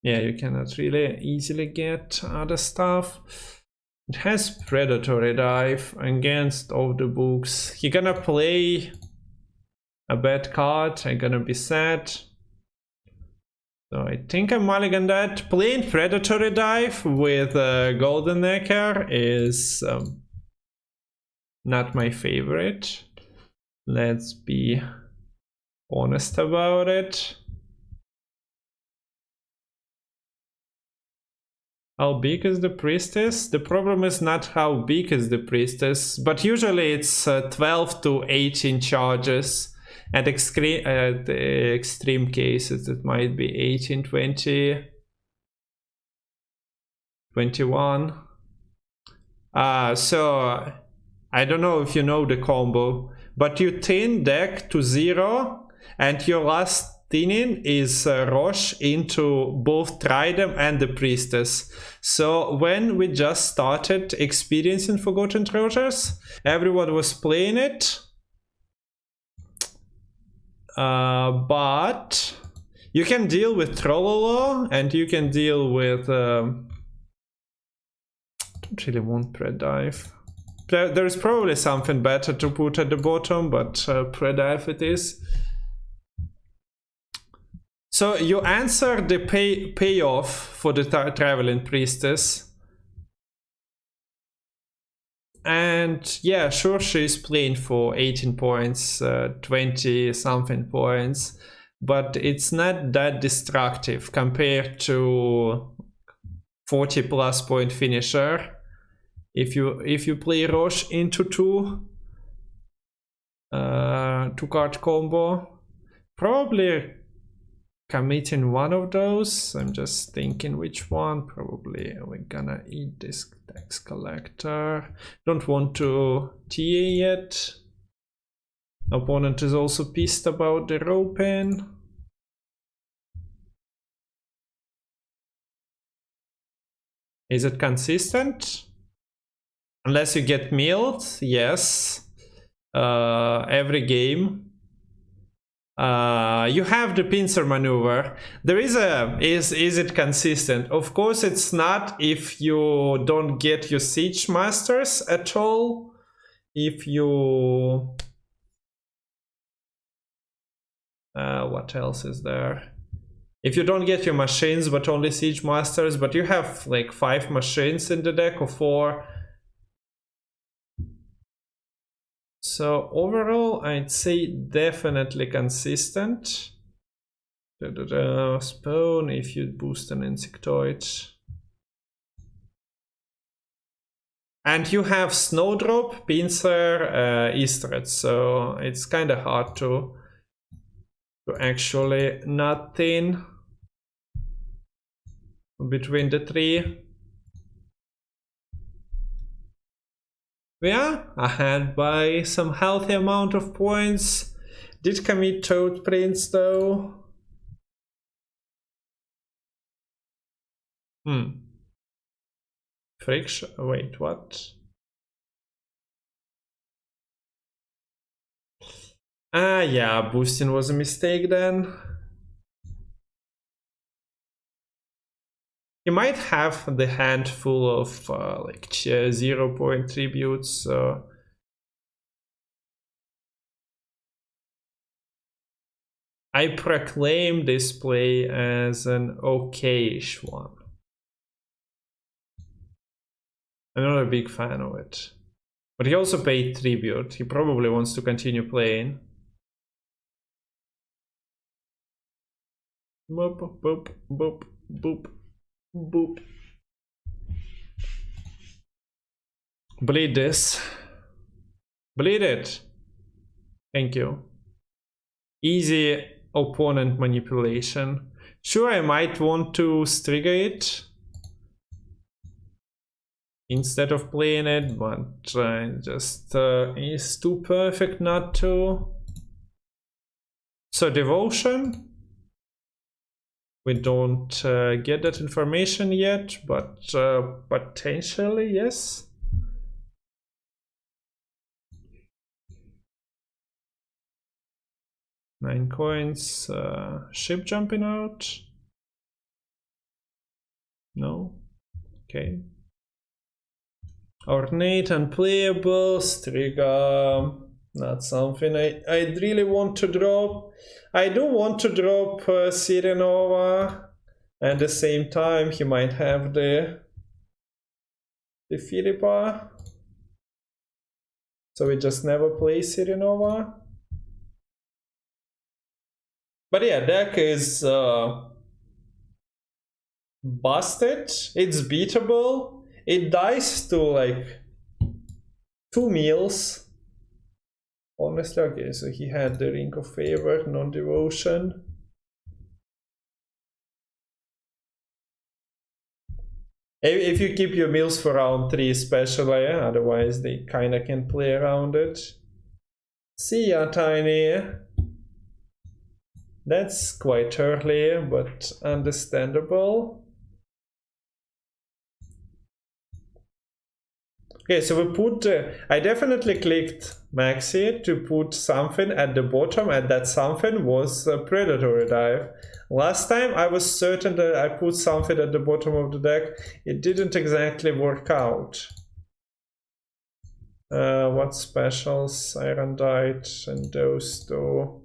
Yeah, you cannot really easily get other stuff. It has predatory dive against all the books. He gonna play a bad card. I'm gonna be sad. So I think I mulligan that. Playing predatory dive with golden necker is not my favorite. Let's be honest about it. How big is the priestess? The problem is not how big is the priestess, but usually it's 12 to 18 charges. At the extreme cases, it might be 18, 20, 21. So I don't know if you know the combo, but you thin deck to 0, and your last thinning is Roche into both Tridem and the Priestess. So when we just started experiencing Forgotten Treasures, everyone was playing it. But you can deal with Trollolo, and you can deal with... don't really want Predive. There's probably something better to put at the bottom, but Predive it is. So you answer the payoff for the Traveling Priestess. And yeah, sure, she's playing for 18 points, 20 something points, but it's not that destructive compared to 40 plus point finisher. If you play Roche into two card combo, probably committing one of those. I'm just thinking which one. Probably we're gonna eat this tax collector. Don't want to TA yet. Opponent is also pissed about the roping. Is it consistent? Unless you get milled, yes. Every game. You have the pincer maneuver. There is is it consistent? Of course it's not if you don't get your siege masters at all. If you what else is there? If you don't get your machines but only siege masters, but you have like 5 machines in the deck or 4. So overall, I'd say definitely consistent. Spawn if you boost an insectoid. And you have Snowdrop, Pincer, Istred, so it's kind of hard to actually not thin between the 3. We are ahead by some healthy amount of points. Did commit Toad Prince though. Friction. Wait, what? Yeah, boosting was a mistake then. You might have the hand full of like 0 tributes, so I proclaim this play as an okay-ish one. I'm not a big fan of it. But he also paid tribute. He probably wants to continue playing. Boop, boop, boop, boop. Boop. Bleed this. Bleed it. Thank you. Easy opponent manipulation. Sure, I might want to trigger it instead of playing it, but just is too perfect not to. So devotion. We don't get that information yet, but potentially, yes. Nine coins, ship jumping out. No? Okay. Ornate unplayable, Striga, not something I'd really want to drop. I do want to drop Sirenova. At the same time, he might have the Philippa. So we just never play Sirenova. But yeah, deck is busted. It's beatable. It dies to like 2 meals. Honestly, okay, so he had the Ring of Favor, non-devotion. If you keep your meals for round 3 especially, otherwise they kinda can play around it. See ya, Tiny. That's quite early, but understandable. Okay, so we put, I definitely clicked Maxi to put something at the bottom, and that something was a Predatory Dive. Last time I was certain that I put something at the bottom of the deck. It didn't exactly work out. What specials? Aerondight and those two.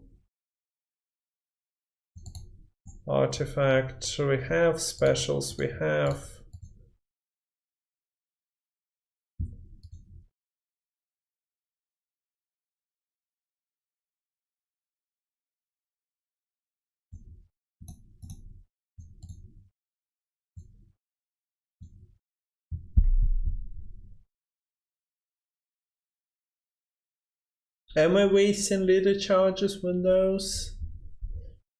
Artifact, we have specials, we have. Am I wasting leader charges windows?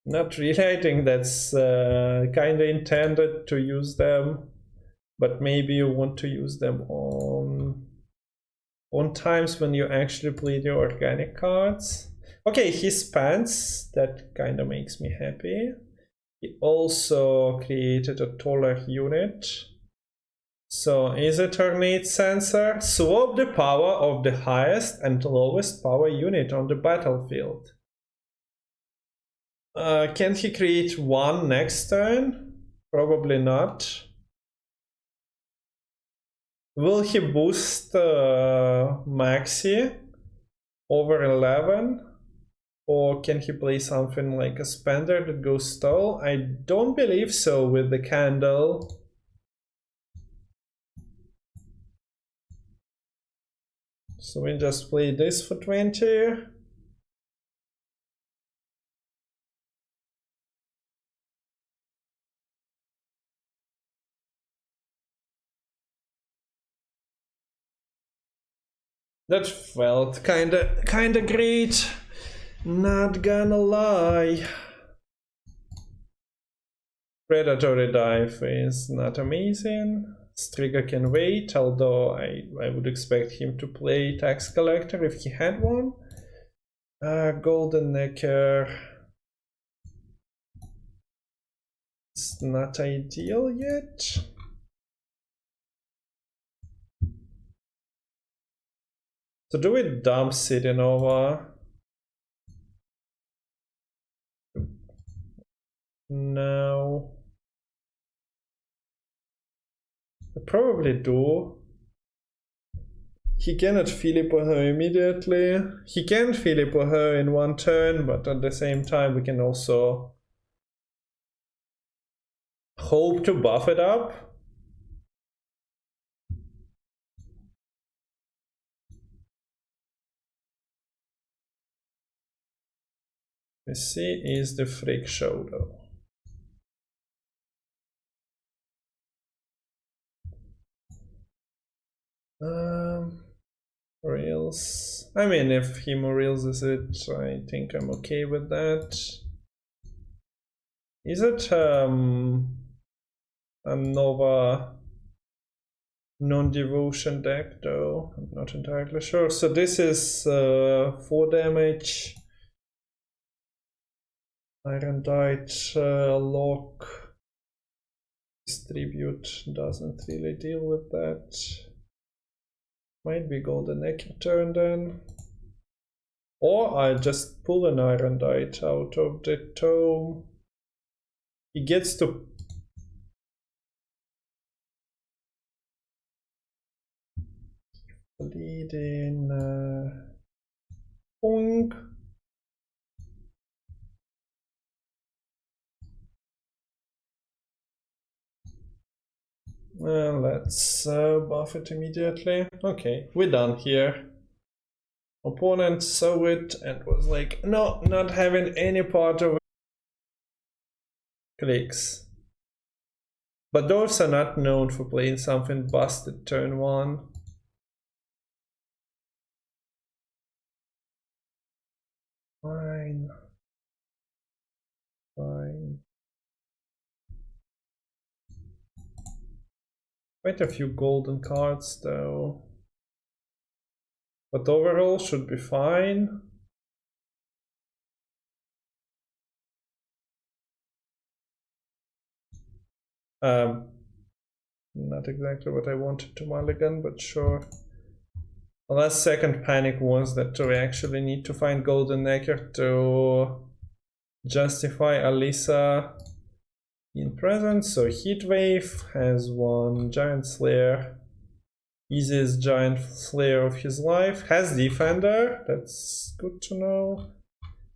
Not really. I think that's kind of intended to use them, but maybe you want to use them on times when you actually play the organic cards. Okay, he spans. That kind of makes me happy. He also created a taller unit. So is it Ornate Censer? Swap the power of the highest and lowest power unit on the battlefield. Can he create one next turn? Probably not. Will he boost Maxi over 11? Or can he play something like a spender that goes stall? I don't believe so with the candle. So we just play this for 20. That felt kinda great. Not gonna lie. Predatory Dive is not amazing. Striga can wait, although I would expect him to play Tax Collector if he had one. Golden Necker. It's not ideal yet. So do we dump City Nova? No. I probably do. He cannot Philippa her immediately. He can Philippa her in one turn, but at the same time we can also hope to buff it up. Let's see, is the freak show though. Reels. I mean, if he reels it, I think I'm okay with that. Is it a Nova non-devotion deck though? I'm not entirely sure. So this is 4 damage. Aerondight lock. Distribute doesn't really deal with that. Might be Golden Necker turn then. Or I'll just pull an Aerondight out of the tome. He gets to Bleeding. Boink. Let's buff it immediately. Okay, we're done here. Opponent saw it and was like, no, not having any part of it. Clicks. But dwarves are not known for playing something busted turn 1. Fine. Fine. Quite a few golden cards though. But overall should be fine. Not exactly what I wanted to mulligan, but sure. Unless second panic was that we actually need to find golden necker to justify Alisa in presence. So Heatwave has 1 Giant Slayer. Easiest Giant Slayer of his life. Has Defender, that's good to know.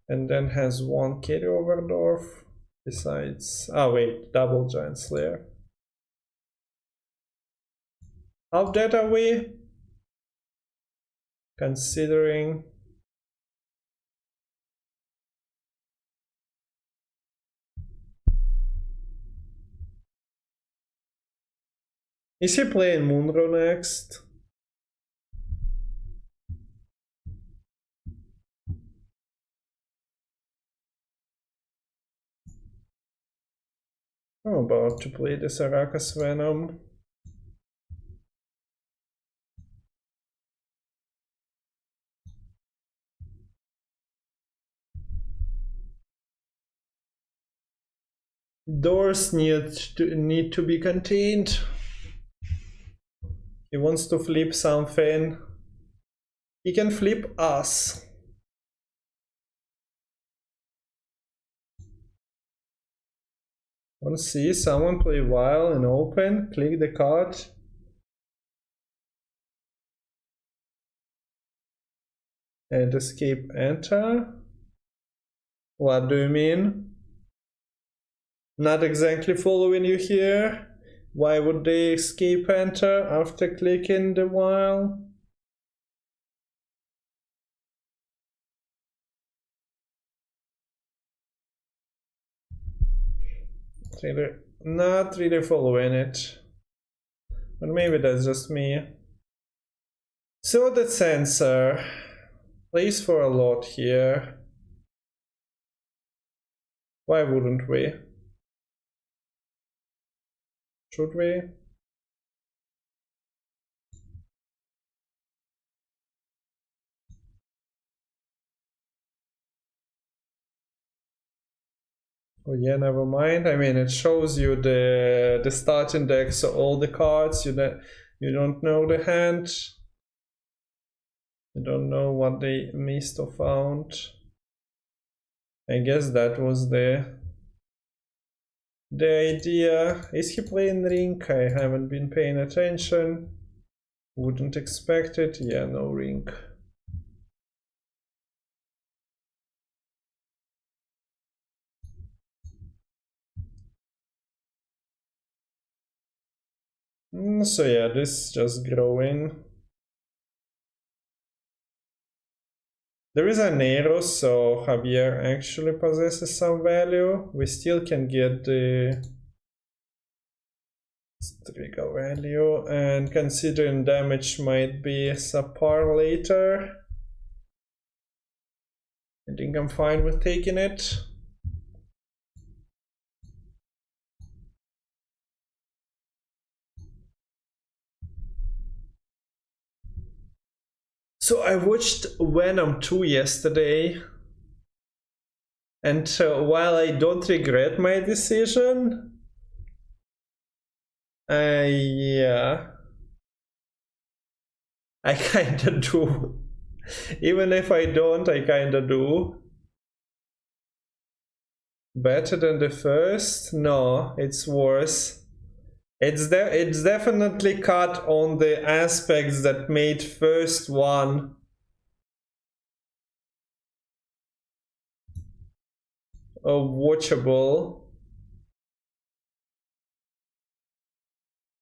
And then has 1 Carry Overdorf. Besides, wait, double Giant Slayer. How dead are we? Considering. Is he playing Moonro next? I'm about to play this Arachas Venom. Doors need to be contained. He wants to flip something. He can flip us. Want to see someone play Vial and open? Click the card. And escape enter. What do you mean? Not exactly following you here. Why would they escape enter after clicking the Vial? Not really following it. But maybe that's just me. So Ornate Censer plays for a lot here. Why wouldn't we? Should we? Oh yeah, never mind. I mean, it shows you the starting deck, so all the cards, you don't know the hand. You don't know what they missed or found. I guess that was the idea. Is he playing Ring? I haven't been paying attention. Wouldn't expect it. Yeah, no Ring. So yeah, this is just growing. There is an arrow, so Javier actually possesses some value. We still can get the trigger value, and considering damage might be subpar later, I think I'm fine with taking it. So I watched Venom 2 yesterday, and while I don't regret my decision, yeah, I kinda do. Even if I don't, I kinda do. Better than the first? No, it's worse. It's definitely cut on the aspects that made first one watchable.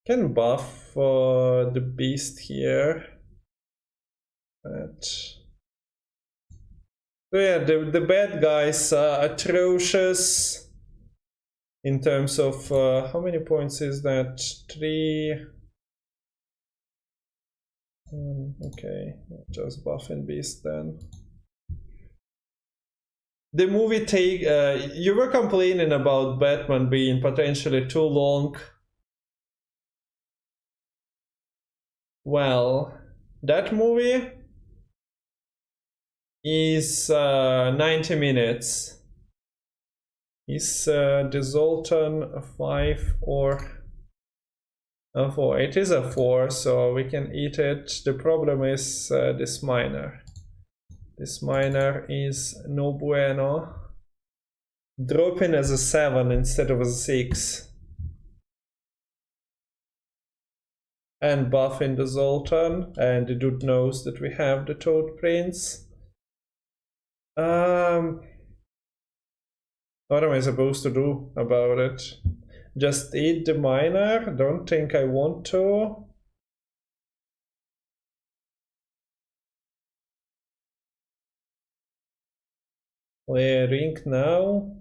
Can buff the beast here. But so yeah, the bad guys are atrocious in terms of how many points is that? 3. Okay, just buffing beast then. The movie you were complaining about Batman being potentially too long. Well, that movie is 90 minutes. Is the Zoltan a 5 or a 4? It is a 4, so we can eat it. The problem is this miner. This miner is no bueno. Dropping as a 7 instead of a 6. And buffing the Zoltan, and the dude knows that we have the Toad Prince. What am I supposed to do about it? Just eat the miner? Don't think I want to. Play a ring now.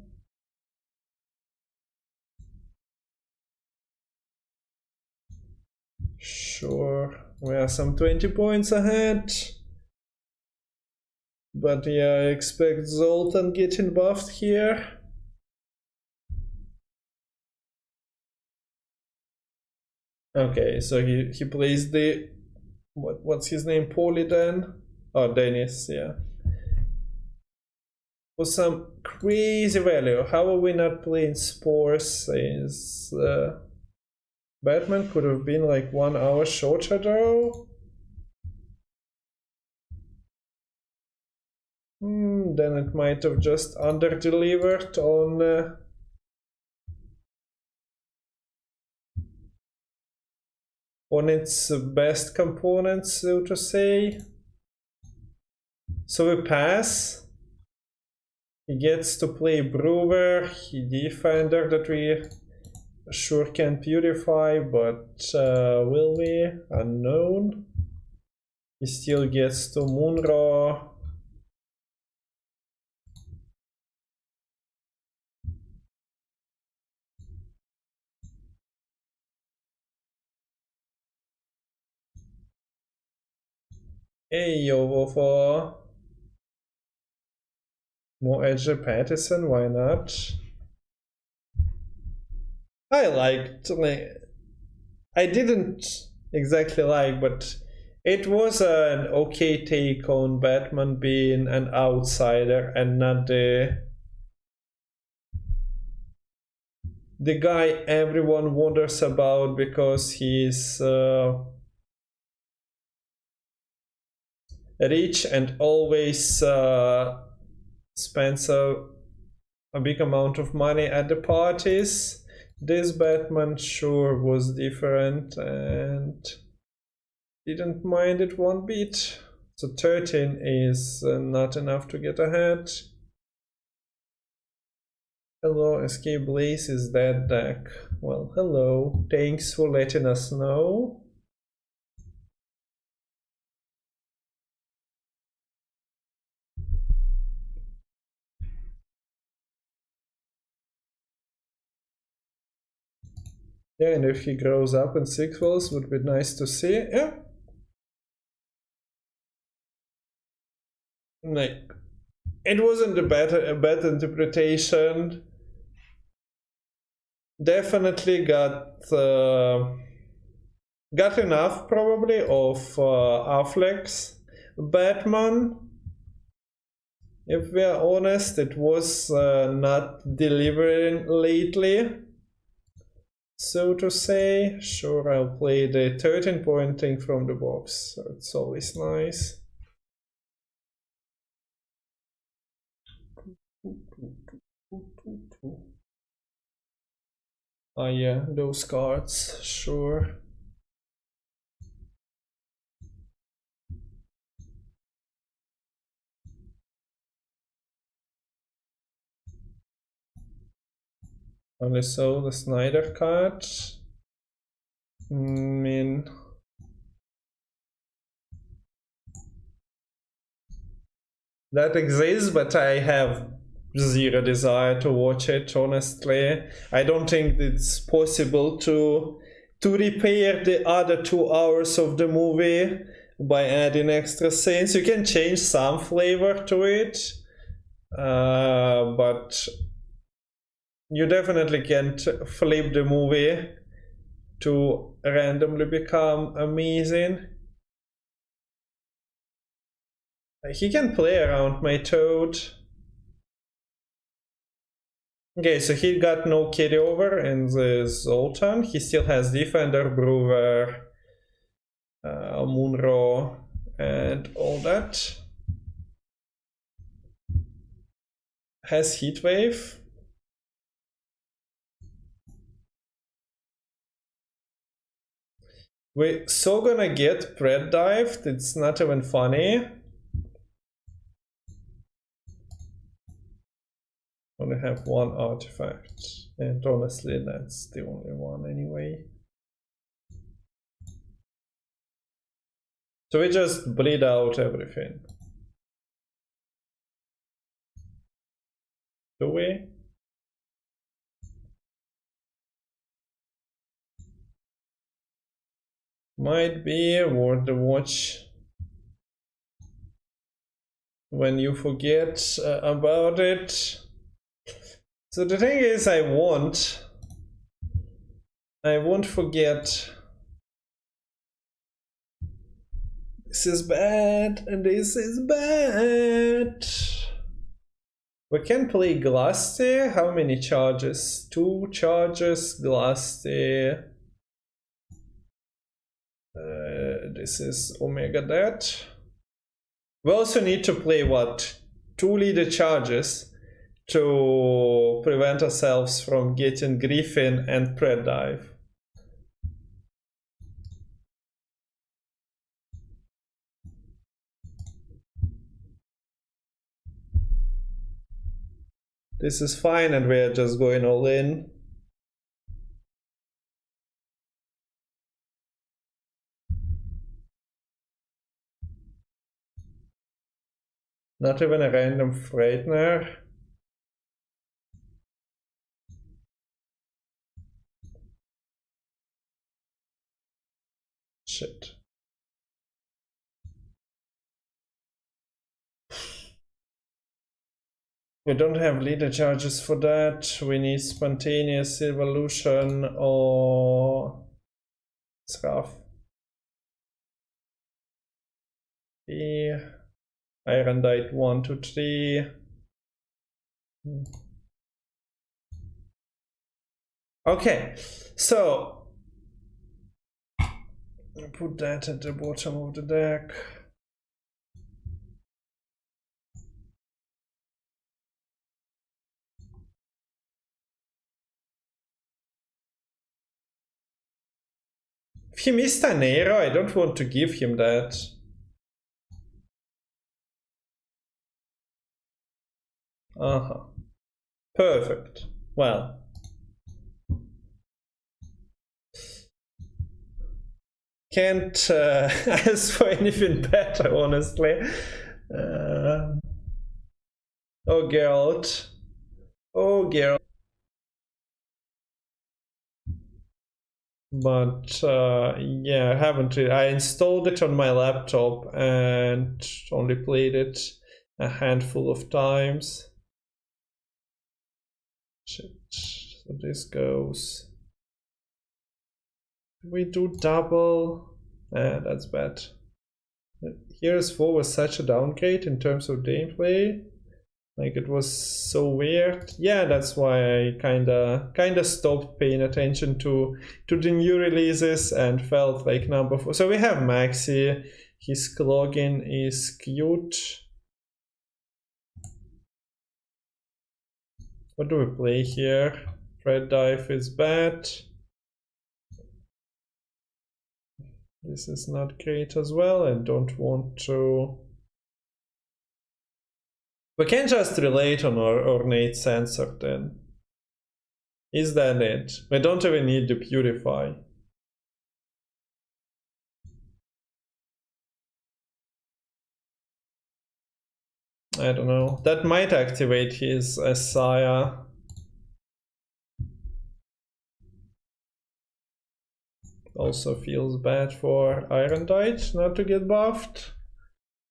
Sure, we are some 20 points ahead. But yeah, I expect Zoltan getting buffed here. Okay, so he plays the what's his name? Paulie then? Oh, Dennis, yeah. For some crazy value. How are we not playing Spores? Is Batman could have been like 1 hour shorter though. Then it might have just under-delivered on its best components, so to say. So we pass. He gets to play Brewer, Defender that we sure can purify, but will we? Unknown. He still gets to Munro. Hey, yo, for more Edge Patterson, why not? I liked, I didn't exactly like, but it was an okay take on Batman being an outsider and not the guy everyone wonders about because he's rich and always spends a big amount of money at the parties. This Batman sure was different and didn't mind it one bit. So 13 is not enough to get ahead. Hello, Escape Blaze is that deck. Well, hello. Thanks for letting us know. Yeah, and if he grows up in sequels, would be nice to see. Yeah. Like, it wasn't a bad interpretation. Definitely got enough probably of Affleck's Batman. If we are honest, it was not delivering lately, so to say. Sure, I'll play the 13 point thing from the box, so it's always nice. Oh yeah, those cards, sure. Only saw the Snyder card. Mean that exists, but I have zero desire to watch it, honestly. I don't think it's possible to repair the other 2 hours of the movie by adding extra scenes. You can change some flavor to it, but you definitely can't flip the movie to randomly become amazing. He can play around my Toad. Okay, so he got no carryover in the Zoltan. He still has Defender, Brewer, Munro, and all that. Has Heatwave. We're so gonna get Bread Dived, it's not even funny. Only have 1 artifact, and honestly that's the only one anyway. So we just bleed out everything. Do we? Might be worth the watch when you forget about it. So the thing is, I won't forget. This is bad, and this is bad. We can play Glasty. How many charges? 2 charges, Glasty. This is Omega that. We also need to play what? 2 leader charges to prevent ourselves from getting Griffin and Pred Dive. This is fine, and we're just going all in. Not even a random Frightener. Shit. We don't have leader charges for that. We need spontaneous evolution or it's rough. Aerondight 1, 2, 3. Okay, so put that at the bottom of the deck. If he missed an arrow, I don't want to give him that. Perfect. Well. Can't ask for anything better, honestly. Oh, Geralt. Oh, Geralt. But yeah, I haven't really. I installed it on my laptop and only played it a handful of times. Shit. So this goes. We do double. That's bad. Here's 4 was such a downgrade in terms of gameplay. Like, it was so weird. Yeah, that's why I kinda stopped paying attention to the new releases and felt like number 4. So we have Maxi. His login is cute. What do we play here? Red dive is bad. This is not great as well. I don't want to... We can just relate on our Ornate Censer then. Is that it? We don't even need to purify. I don't know. That might activate his Asaya. Also feels bad for Aerondight not to get buffed.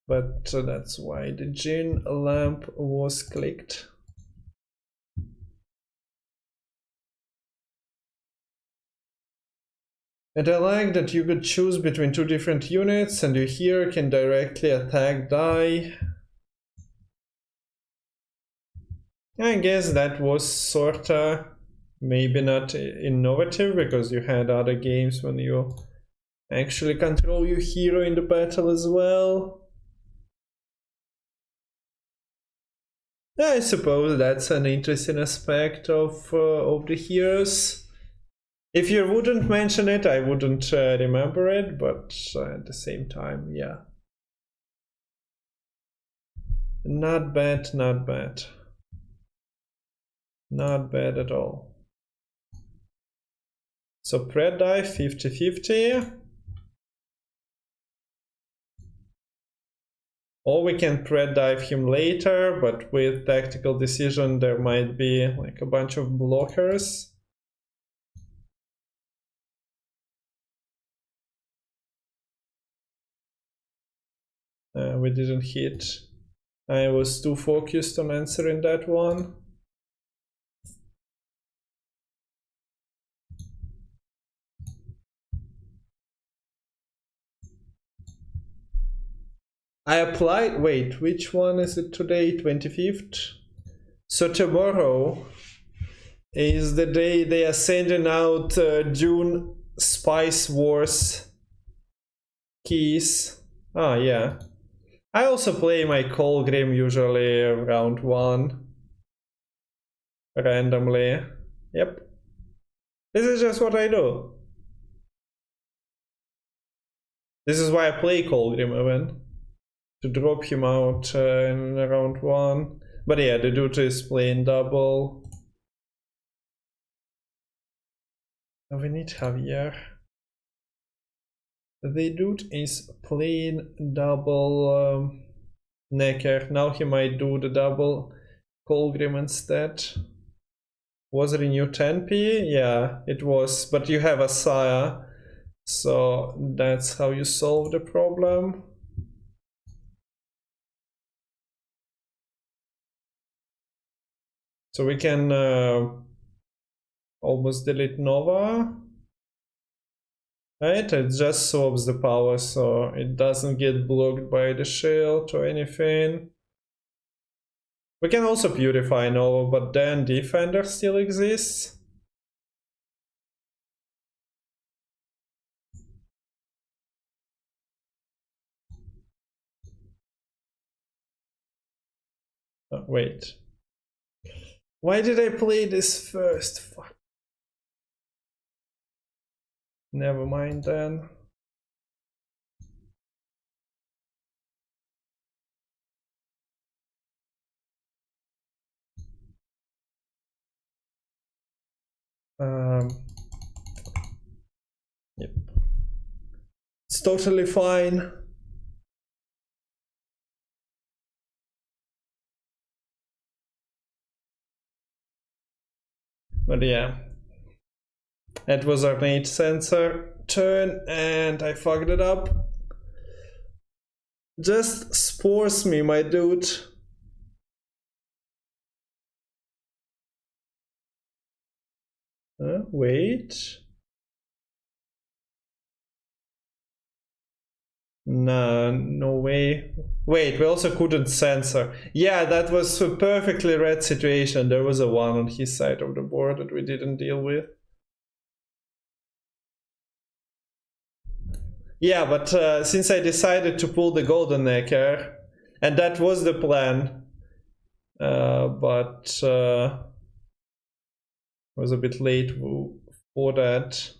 But that's why the Jinn lamp was clicked. And I like that you could choose between two different units and you here can directly attack die. I guess that was sorta maybe not innovative because you had other games when you actually control your hero in the battle as well. I suppose that's an interesting aspect of the heroes. If you wouldn't mention it, I wouldn't remember it, but at the same time, yeah. Not bad, not bad. Not bad at all. So Pred dive 50-50. Or we can Pred dive him later, but with tactical decision there might be like a bunch of blockers. We didn't hit. I was too focused on answering that one. I applied, wait, which one is it today? 25th? So tomorrow is the day they are sending out June Spice Wars keys. Ah, yeah. I also play my Colgrim usually round 1. Randomly. Yep. This is just what I do. This is why I play Colgrim even. To drop him out in round 1. But yeah, the dude is playing double. We need Javier. The dude is playing double Necker. Now he might do the double Colgrim instead. Was it a new 10p? Yeah, it was. But you have Asaya. So that's how you solve the problem. So we can almost delete Nova. Right, it just swaps the power so it doesn't get blocked by the shield or anything. We can also purify Nova, but then Defender still exists. Oh, wait. Why did I play this first? Fuck. Never mind then. Yep. It's totally fine. But yeah. That was our Ornate Censer turn and I fucked it up. Just spores me, my dude. Wait. Nah, no way. Wait, we also couldn't censor. Yeah, that was a perfectly red situation. There was a 1 on his side of the board that we didn't deal with. Yeah, but since I decided to pull the Golden Necker, and that was the plan, but was a bit late for that.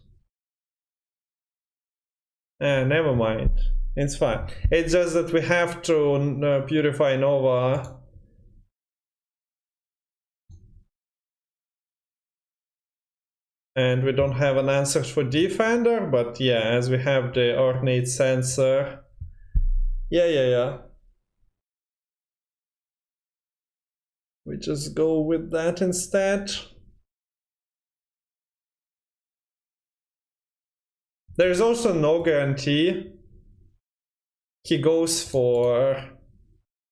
Never mind. It's fine. It's just that we have to purify Nova. And we don't have an answer for Defender, but yeah, as we have the Ornate Censer. Yeah. We just go with that instead. There's also no guarantee. He goes for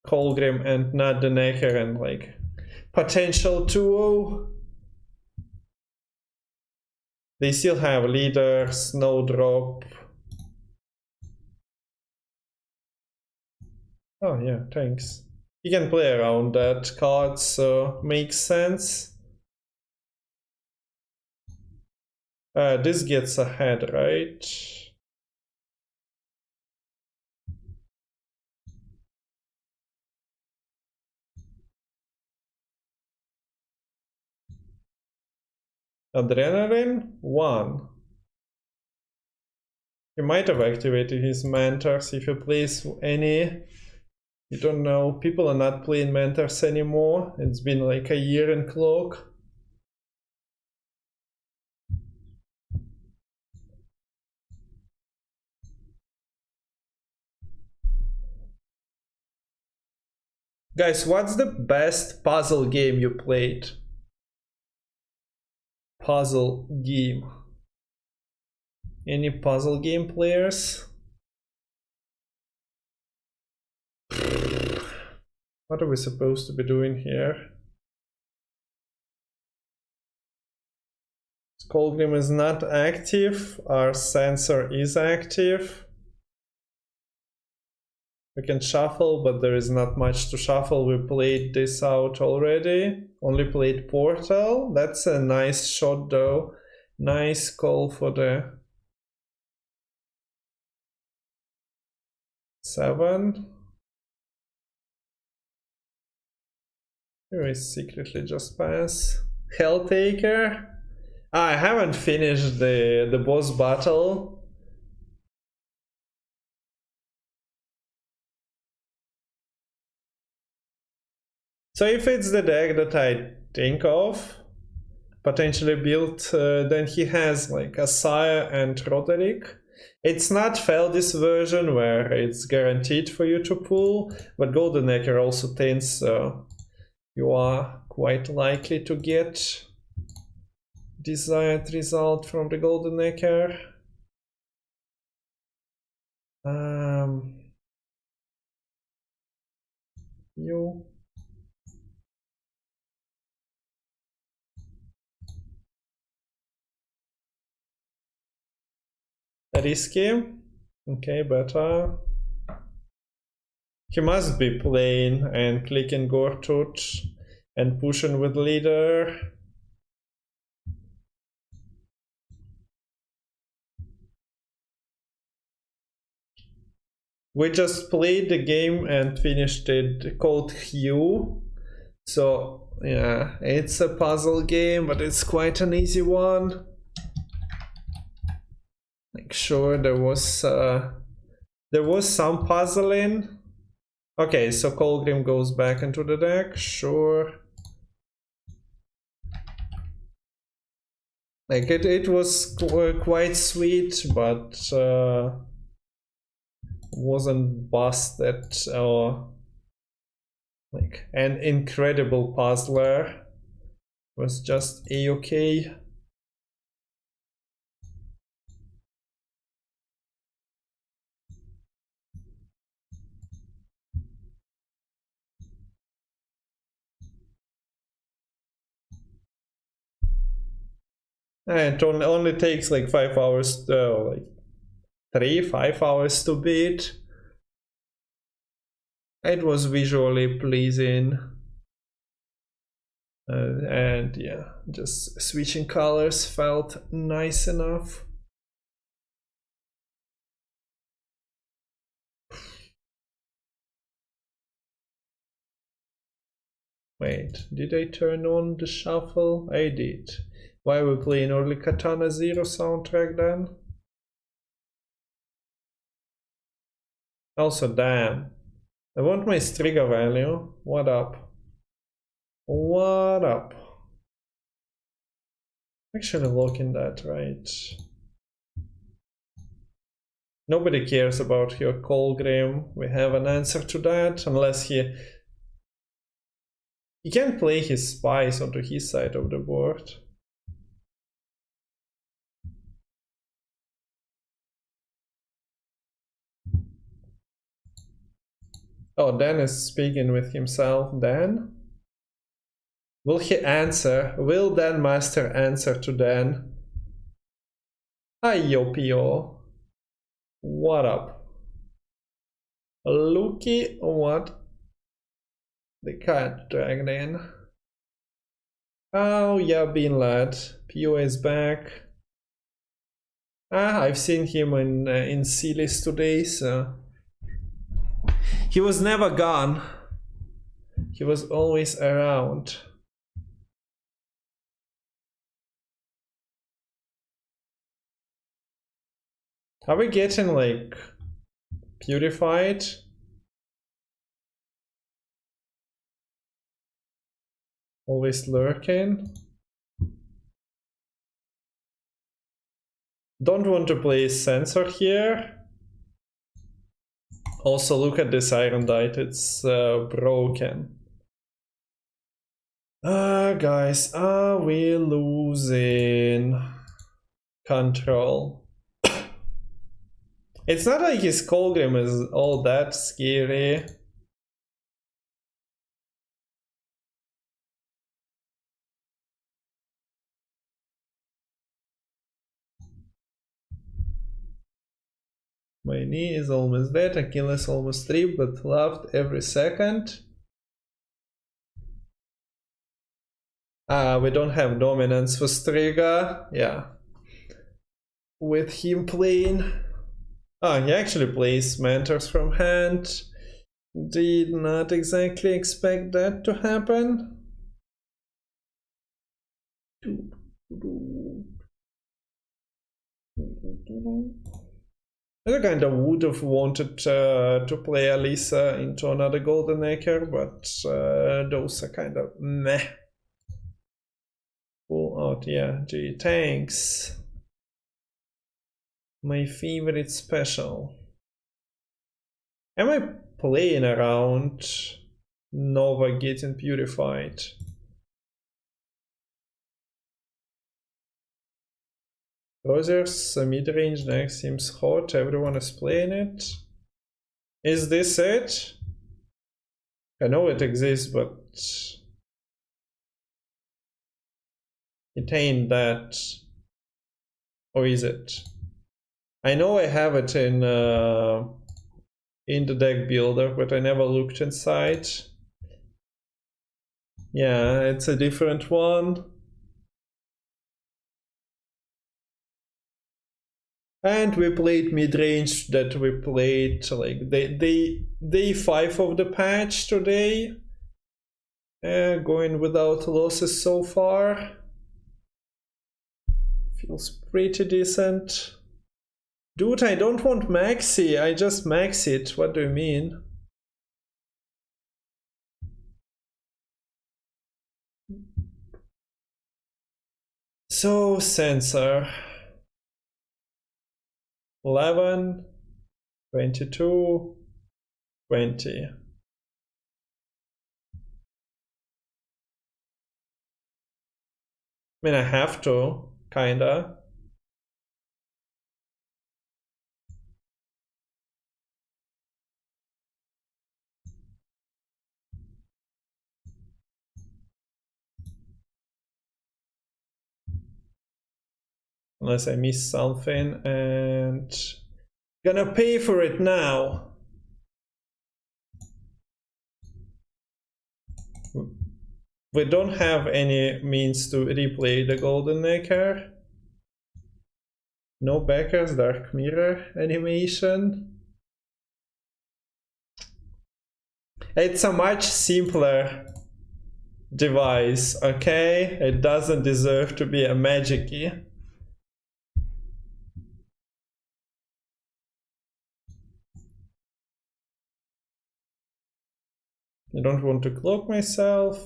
Colgrim and not the Necker and like potential 2-0. They still have leader, Snowdrop. Oh yeah, thanks. You can play around that card, so makes sense. This gets ahead, right? Adrenaline 1. He might have activated his mentors if he plays any. You don't know. People are not playing mentors anymore. It's been like a year in Cloak. Guys, what's the best puzzle game you played? Puzzle game. Any puzzle game players? What are we supposed to be doing here? Colgrim is not active. Our sensor is active. We can shuffle, but there is not much to shuffle. We played this out already. Only played Portal. That's a nice shot though. Nice call for the 7. Here is secretly just pass. Helltaker. I haven't finished the boss battle. So if it's the deck that I think of, potentially built, then he has like a Sire and Roderick. It's not Feldis version where it's guaranteed for you to pull, but Golden Necker also tends, so you are quite likely to get desired result from the Golden Necker. You. Risky. Okay, better. He must be playing and clicking Gortut and pushing with leader. We just played the game and finished it called Hue. So yeah, it's a puzzle game, but it's quite an easy one. Like sure, there was some puzzling. Okay, so Colgrim goes back into the deck, sure. Like it was quite sweet, but wasn't busted or like an incredible puzzler. Was just a-okay. And it only takes like 5 hours, like 3-5 hours to beat. It was visually pleasing. And yeah, just switching colors felt nice enough. Wait, did I turn on the shuffle? I did. Why are we playing early Katana Zero soundtrack then? Also, damn. I want my trigger value. What up? What up? Actually looking that right. Nobody cares about your Colgrim. We have an answer to that, unless he can play his spies onto his side of the board. Oh, Dan is speaking with himself. Dan? Will he answer? Will Dan Master answer to Dan? Hi, Yopio. What up? Looky what the cat dragged in. Oh yeah, Bean Lad. PO is back. I've seen him in C-list today, so he was never gone. He was always around. Are we getting like purified? Always lurking. Don't want to play Censer here. Also look at this Aerondight, it's broken. Guys, are we losing control? It's not like his Colgrim is all that scary. My knee is almost dead, Achilles almost stripped, but loved every second. We don't have dominance for Striga, yeah. With him playing. He actually plays Mentors from hand. Did not exactly expect that to happen. I kind of would have wanted to play Alisa into another Golden Acre, but those are kind of meh. Pull out, yeah, gee, thanks. My favorite special. Am I playing around Nova getting purified? Rosier's mid-range deck seems hot, everyone is playing it. Is this it? I know it exists, but it ain't that. Or is it? I know I have it in the deck builder, but I never looked inside. Yeah, it's a different one. And we played mid-range that we played like day 5 of the patch today. Going without losses so far. Feels pretty decent. Dude, I don't want Maxi, I just max it. What do you mean? So, Censer. 11, 22, 20. I mean, I have to, kinda. Unless I miss something, and gonna pay for it now. We don't have any means to replay the Golden Acre. No backers, Dark Mirror animation. It's a much simpler device, okay? It doesn't deserve to be a magic-y. I don't want to cloak myself.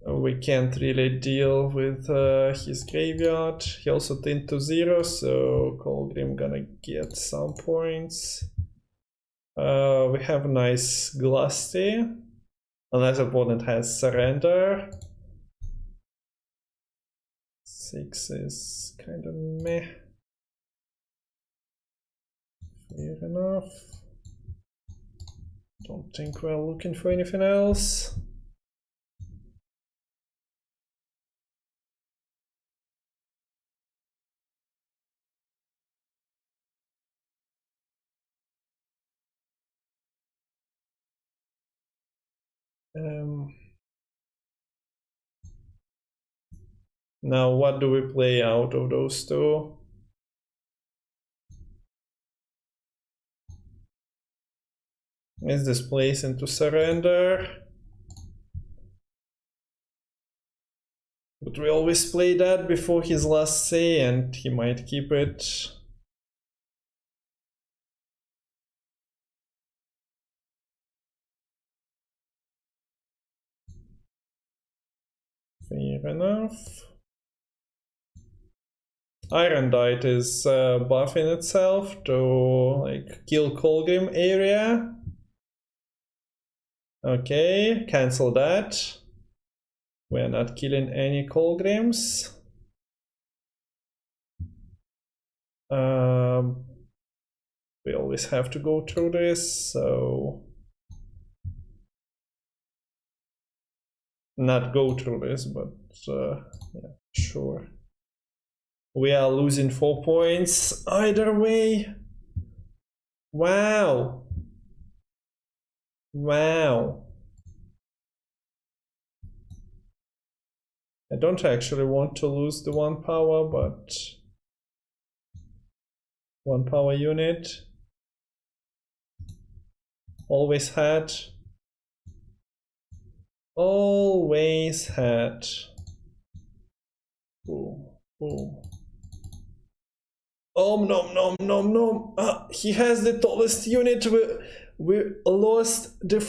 We can't really deal with his graveyard. He also turned to 0, so Colgrim gonna get some points. We have a nice Glusty, unless opponent has Surrender. 6 is kind of meh. Fair enough. Don't think we're looking for anything else. Now what do we play out of those two? Is this place into Surrender? But we always play that before his last say, and he might keep it. Fair enough. Aerondight is buffing itself to like kill Colgrim area. Okay, cancel that. We're not killing any Colgrims. We always have to go through this, so not go through this, but yeah, sure. We are losing 4 points either way. Wow. Wow. I don't actually want to lose the 1 power, but 1 power unit. Always had. Always had. Boom, boom. Oh, nom nom nom nom. He has the tallest unit. We lost the